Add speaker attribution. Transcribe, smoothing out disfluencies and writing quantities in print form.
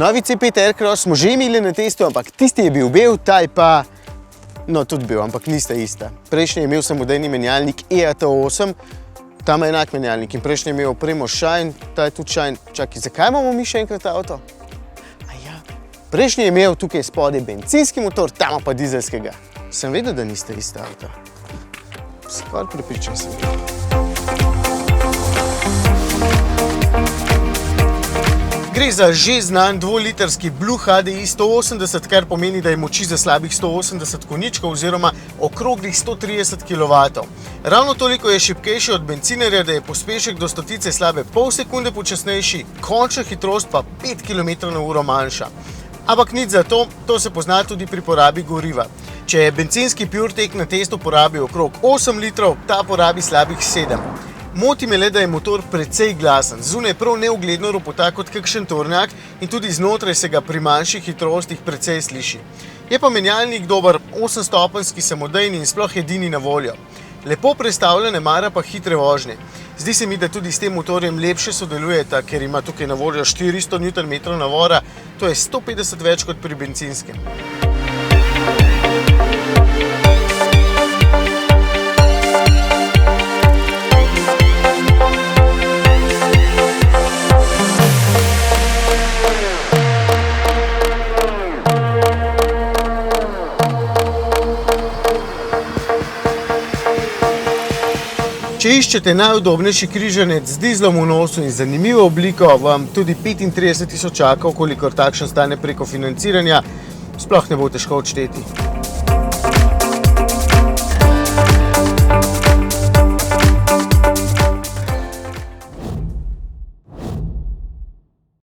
Speaker 1: Novi C5 Aircross smo že imeli na testu, ampak tisti je bil bel, ta je pa, no tudi bil, ampak nista ista. Prejšnji je imel samodejni menjalnik EAT8, tam je enak menjalnik in prejšnji je imel Primož Shine, ta je tudi Shine. Čakaj, zakaj imamo mi še enkrat avto? Aja, prejšnji je imel tukaj spodaj bencinski motor, tam pa dizelskega. Sem vedel, da nista ista avto. Skoraj prepričan sem bil. Gre za že znan dvolitrski Blue HDI 180, kar pomeni, da je moči za slabih 180 konjičkov oziroma okroglih 130 kW. Ravno toliko je šibkejši od bencinerja, da je pospešek do stotice slabe pol sekunde počasnejši, končna hitrost pa 5 km/h manjša. Ampak nič za to, to se pozna tudi pri porabi goriva. Če je bencinski PureTech na testu porabil okrog 8 litrov, ta porabi slabih 7. Moti me le, da je motor precej glasen, zunaj prav neugledno ropota kot kakšen tornjak in tudi znotraj se ga pri manjših hitrostih precej sliši. Je pa menjalnik dober, 8-stopenjski samodejni in sploh edini na voljo. Lepo prestavljene, mara pa hitre vožnje. Zdi se mi, da tudi s tem motorjem lepše sodelujeta, ker ima tukaj na voljo 400 Nm navora, to je 150 več kot pri bencinskem. Če iščete najudobnejši križanec z dizlom v nosu in zanimivo obliko, vam tudi 35 000, kolikor takšen stane preko financiranja, sploh ne bo težko odšteti.